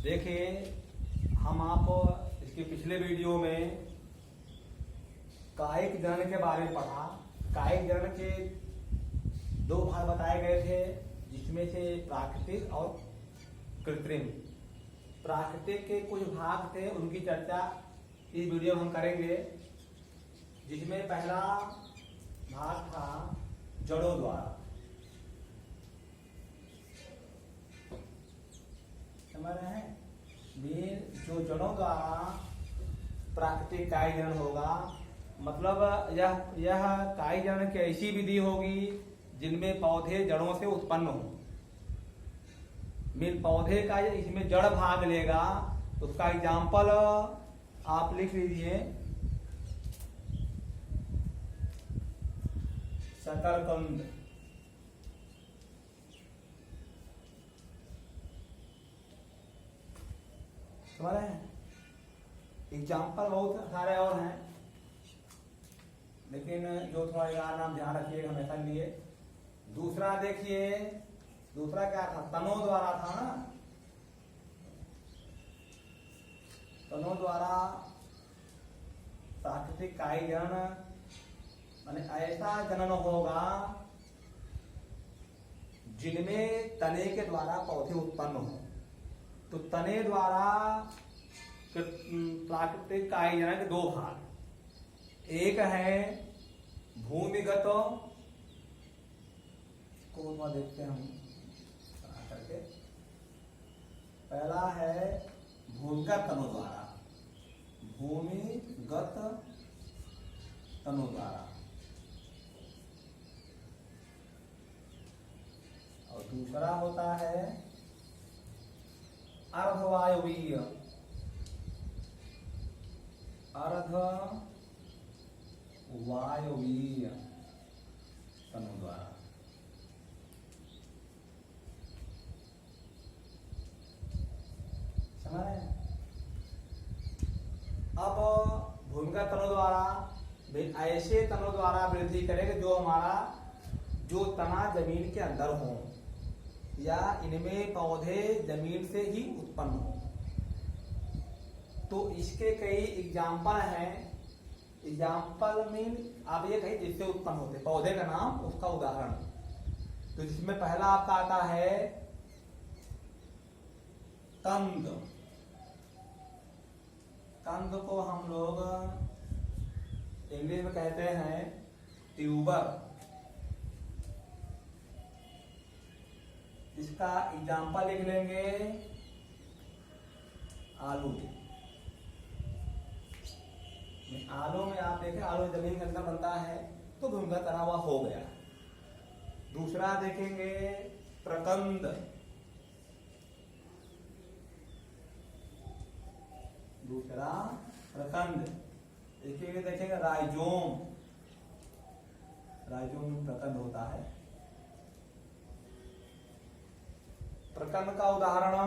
देखिए, हम आप इसके पिछले वीडियो में कायिक जनन के बारे में पढ़ा। कायिक जनन के दो भाग बताए गए थे, जिसमें से प्राकृतिक और कृत्रिम। प्राकृतिक के कुछ भाग थे, उनकी चर्चा इस वीडियो में हम करेंगे, जिसमें पहला भाग था जड़ों द्वारा। समझ रहे हैं? जो जड़ों द्वारा प्राकृतिक कायिक जनन होगा, मतलब यह कायिक जनन की ऐसी विधि होगी जिनमें पौधे जड़ों से उत्पन्न हो। पौधे का इसमें जड़ भाग लेगा, तो उसका एग्जाम्पल आप लिख लीजिए, शकरकंद। समझ रहे हैं? एग्जाम्पल बहुत सारे और हैं, लेकिन जो थोड़ा यार नाम ध्यान रखिएगा हमेशा लिए। दूसरा देखिए, दूसरा क्या था? तनों द्वारा था ना। तनों द्वारा प्राकृतिक कायिक जनन, माने ऐसा जनन होगा जिनमें तने के द्वारा पौधे उत्पन्न हो। तो तने द्वारा प्राकृतिक कायिक जनन के दो भाग, एक है भूमिगत, को देखते हैं हम करके। पहला है भूमिगत तनों द्वारा, भूमिगत तनों द्वारा, और दूसरा होता है अर्धवायवीय, अर्धवायवीय तनों द्वारा। समझ रहे हैं? अब भूमिगत तनों द्वारा ऐसे तनों द्वारा वृद्धि करेंगे जो तना जमीन के अंदर हो, या इनमें पौधे जमीन से ही उत्पन्न हो। तो इसके कई एग्जाम्पल हैं। एग्जाम्पल मीन आप ये कहीं जिससे उत्पन्न होते, पौधे का नाम, उसका उदाहरण। तो जिसमें पहला आपका आता है कंद। कंद को हम लोग इंग्लिश में कहते हैं ट्यूबर। इसका एग्जाम्पल लिख लेंगे आलू। आलू में आप देखें, आलू जमीन के अंदर बनता है, तो भूमिगत तना हुआ हो गया। दूसरा देखेंगे प्रकंद। दूसरा प्रकंद। देखेंगे राइजोम। राइजोम में प्रकंद होता है। प्रकंद का उदाहरण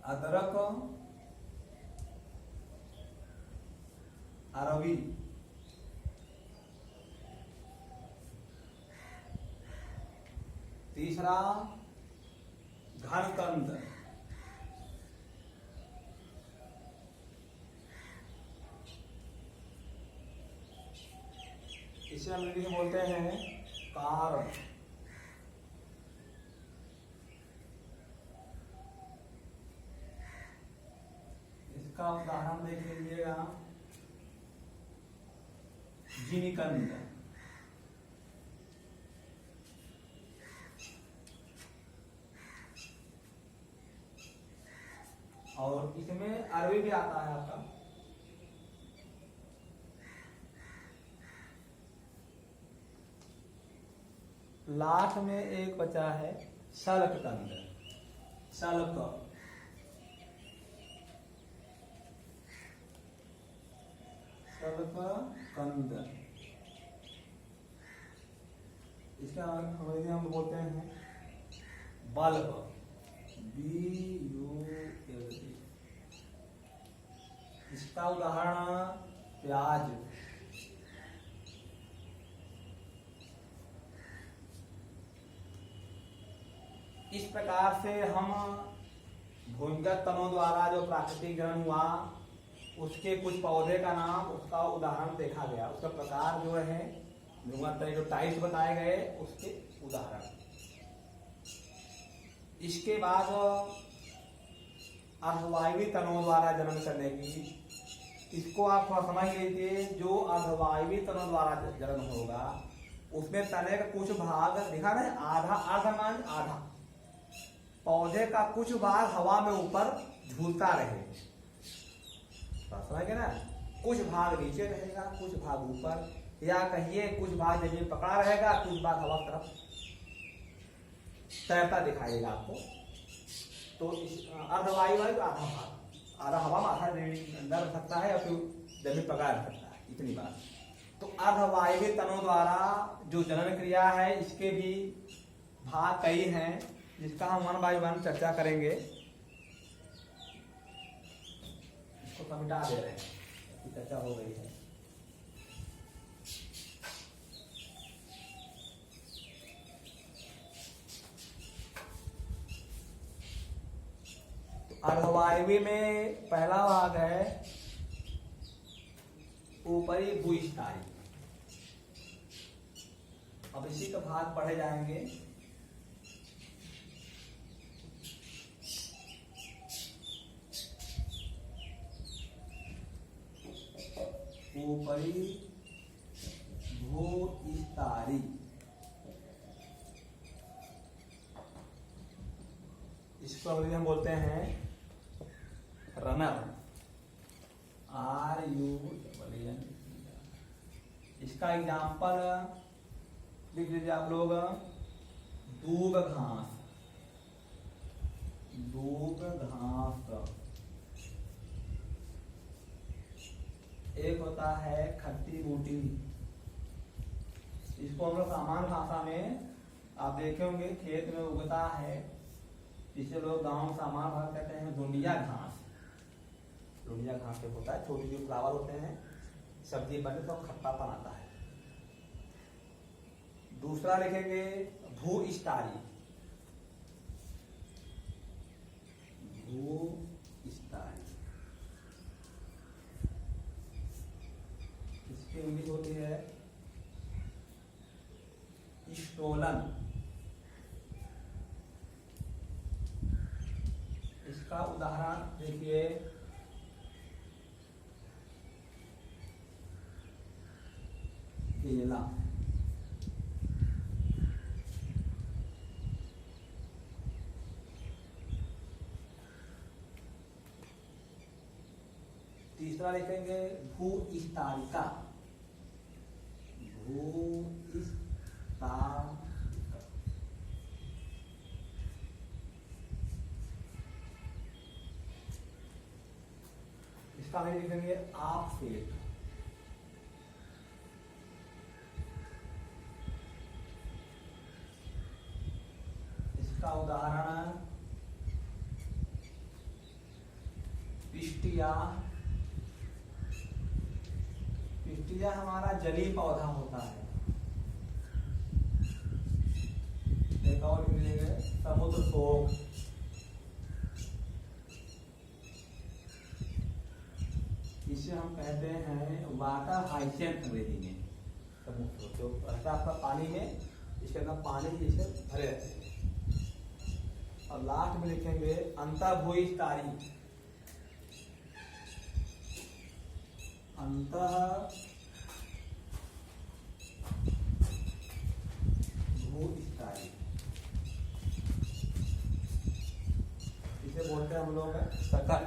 अदरक, अरबी। तीसरा घनकंद। इसे हम इंग्लिश में बोलते हैं कार्ब। इसका उदाहरण देख लीजिएगा जिनीकंद। और इसमें अरबी भी आता है आपका। लास्ट में एक बचा है शल्ककंद। शल्ककंद। इसका अंग्रेजी हम बोलते हैं बल्ब। BULB। इसका उदाहरण प्याज। इस प्रकार से हम भूमिगत तनों द्वारा जो प्राकृतिक जनन हुआ, उसके कुछ पौधे का नाम, उसका उदाहरण देखा गया। उसका प्रकार जो है जो टाइप्स बताए गए उसके उदाहरण। इसके बाद अर्धवायवी तनों द्वारा जन्म करने की, इसको आप थोड़ा समझ लीजिए। जो अर्धवायवी तनों द्वारा जन्म होगा उसमें तने का कुछ भाग दिखा ना, आधा आधा पौधे का कुछ भाग हवा में ऊपर झूलता रहे, समझ गए ना। कुछ भाग नीचे रहेगा, कुछ भाग ऊपर, या कहिए कुछ भाग जमीन पकड़ा रहेगा, कुछ भाग हवा तरफ तैरता दिखाएगा आपको। तो अर्धवायु है तो आधा भाग, आधा हवा में, आधा अंदर रख सकता है, या फिर जमीन पकड़ा रख सकता है, इतनी बात। तो अर्धवायवी तनों द्वारा जो जनन क्रिया है, इसके भी भाग कई हैं, जिसका हम वन बाय वन चर्चा करेंगे। इसको समिटा दे रहे हैं, चर्चा हो गई है। अर्धवायवी में पहला भाग है ऊपरी भूस्थाई। अब इसी का भाग पढ़े जाएंगे। ऊपरी भूस्थाई, इसको अंग्रेजी में बोलते हैं रनर, RUNNER। इसका एग्जाम्पल लिख लीजिए आप लोग, दूब घास। एक होता है खट्टी बूटी। इसको हम लोग सामान्य भाषा में आप देखे होंगे खेत में उगता है, जिसे लोग गांव में सामान्य भाषा कहते हैं धुंडिया घास। धुंडिया घास से होता है, छोटी जो फ्लावर होते हैं, सब्जी बनने तो खट्टापन आता है। दूसरा लिखेंगे भूस्थाई। इसकी इंग्लिश होती है स्टोलन। इसका उदाहरण देखिए, केला। तीसरा लिखेंगे भूस्थारिका। इसका भी लिखेंगे आप फेट। इसका उदाहरण पिस्टिया। पिस्टिया हमारा जलीय पौधा होता है। एक और मिलेगा समुद्र शोक। इसे हम कहते हैं वाटर हाइसेंट अंग्रेजी में। समुद्र शोक जो रहता है आपका पानी में, इसके अंदर पानी जैसे भरे रहते हैं। और लास्ट में लिखेंगे अंतर्भूस्थाई। भूस्थाई, इसे बोलते हैं हम लोग सकट।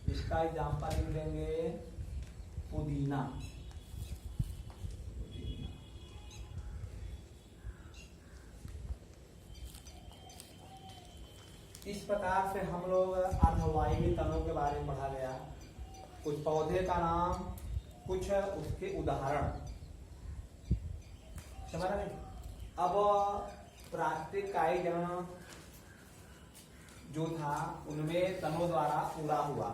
इसका एग्जाम्पल लिख देंगे पुदीना। इस प्रकार से हम लोग अर्धवायवी तनों के बारे में पढ़ा गया। कुछ पौधे का नाम, कुछ उसके उदाहरण, समझ रहे। अब प्राकृतिक कायी जनन जो था उनमें तनों द्वारा पूरा हुआ।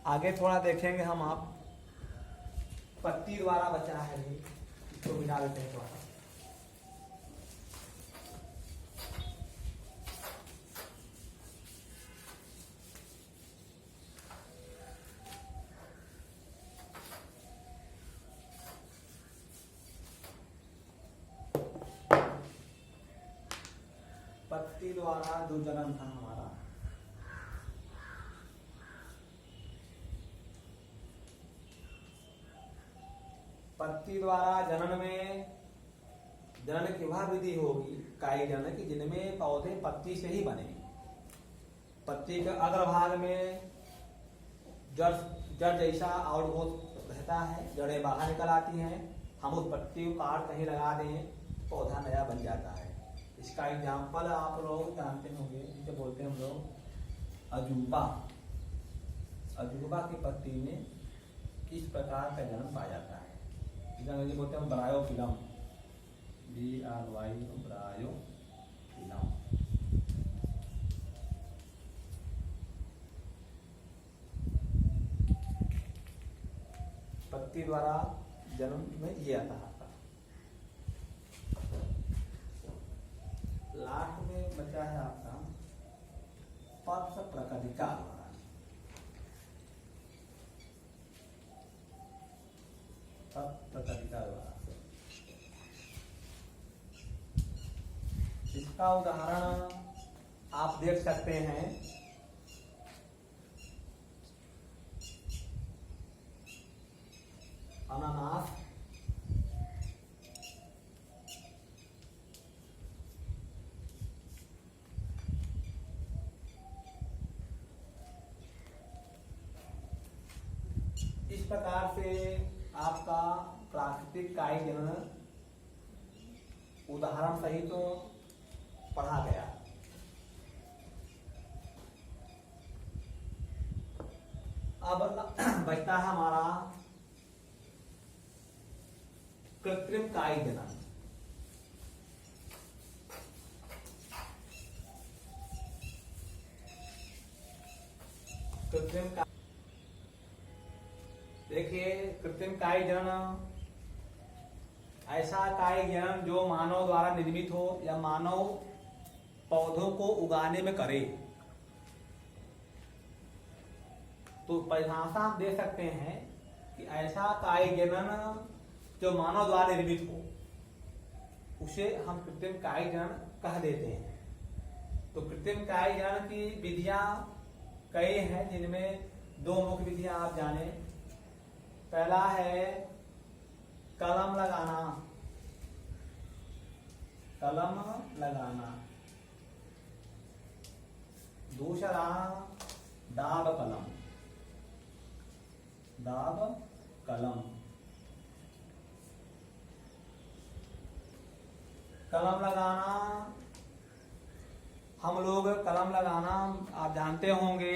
आगे थोड़ा देखेंगे हम आप पत्ती द्वारा बचा है ये, इसको मिटा देते हैं थोड़ा सा। पत्ती द्वारा जो जन्म था हमारा, पत्ती द्वारा जनन में जनन की वह विधि होगी कायिक जनन की जिनमें पौधे पत्ती से ही बने। पत्ती के अग्रभाग में जड़ जड़ जैसा आउटबोथ रहता है, जड़ें बाहर निकल आती हैं, हम उस पत्ती को काट कहीं लगा दें, पौधा नया बन जाता है। इसका एग्जाम्पल आप लोग जानते होंगे, जिसे बोलते हैं हम लोग अजूबा। अजूबा की पत्ती में किस प्रकार का जन्म पाया जाता है, जिसे बोलते हैं ब्रायोफिलम, BRY ब्रायोफिलम। पत्ती द्वारा जन्म में ये आता है। लास्ट में बचा है आपका पत्र प्रकटिका द्वारा। पत्र प्रकटिका द्वारा इसका उदाहरण आप देख सकते हैं। अनानास, इस प्रकार से आपका प्राकृतिक कायिक जनन उदाहरण सहित तो पढ़ा गया। अब बचता है हमारा कृत्रिम कायिक जनन। कृत्रिम, देखिए कृत्रिम कायिक जनन ऐसा कायिक जनन जो मानव द्वारा निर्मित हो या मानव पौधों को उगाने में करे। तो परिभाषा आप दे सकते हैं कि ऐसा कायिक जनन जो मानव द्वारा निर्मित हो, उसे हम कृत्रिम कायिक जनन कह देते हैं। तो कृत्रिम कायिक जनन की विधियां कई हैं, जिनमें दो मुख्य विधियां आप जाने। पहला है कलम लगाना, कलम लगाना। दूसरा दाब कलम, दाब कलम। कलम लगाना, हम लोग कलम लगाना आप जानते होंगे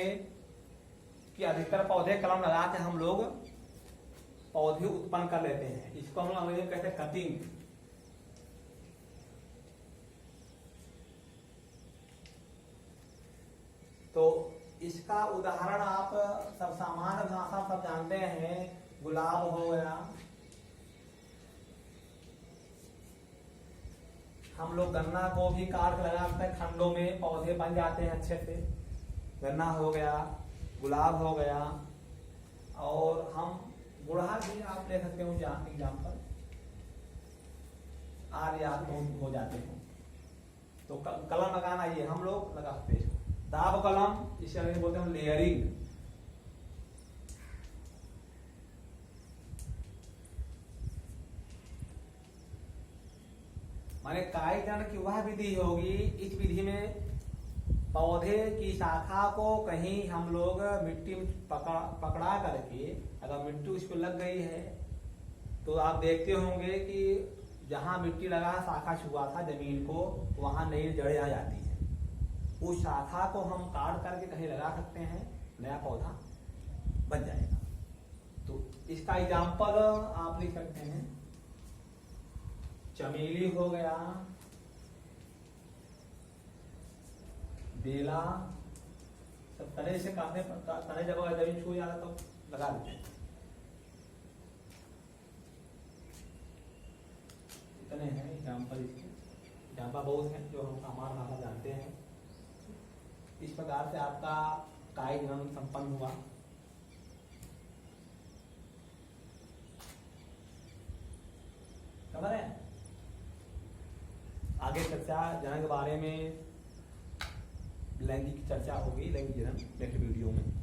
कि अधिकतर पौधे कलम लगा के हम लोग पौधे उत्पन्न कर लेते हैं। इसको हम लोग अंग्रेजी में कहते हैं कटिंग। तो इसका उदाहरण आप सब सामान्य भाषा सब जानते हैं, गुलाब हो गया। हम लोग गन्ना को भी काट लगाते हैं, खंडों में पौधे बन जाते हैं अच्छे से। गन्ना हो गया, गुलाब हो गया, और हम गुड़हल भी आप ले सकते हो एग्जाम्पल, आर्यात हो जाते हैं। तो कलम लगाना ये हम लोग लगाते हैं। दाब कलम इसे अंग्रेजी बोलते हैं लेयरिंग। माने कायिक जनन की वह विधि होगी, इस विधि में पौधे की शाखा को कहीं हम लोग मिट्टी में पकड़ा करके, अगर मिट्टी उस पर लग गई है तो आप देखते होंगे कि जहां मिट्टी लगा शाखा छुआ था जमीन को, वहां नई जड़ें आ जाती है। उस शाखा को हम काट करके कहीं लगा सकते हैं, नया पौधा बन जाएगा। तो इसका एग्जाम्पल आप लिख सकते हैं, चमेली हो गया, बेला, सब तने से काटने तने जब जमीन छू जाता तो लगा देते हैं। कितने हैं एग्जाम्पल इसके, एग्जाम्पल बहुत हैं जो हम सामान्य भाषा जानते हैं। इस प्रकार से आपका काय जनन संपन्न हुआ। समझ रहे हैं? आगे चर्चा जनन के बारे में, लैंगिक चर्चा होगी, लैंगिक जनन नेक्स्ट वीडियो में।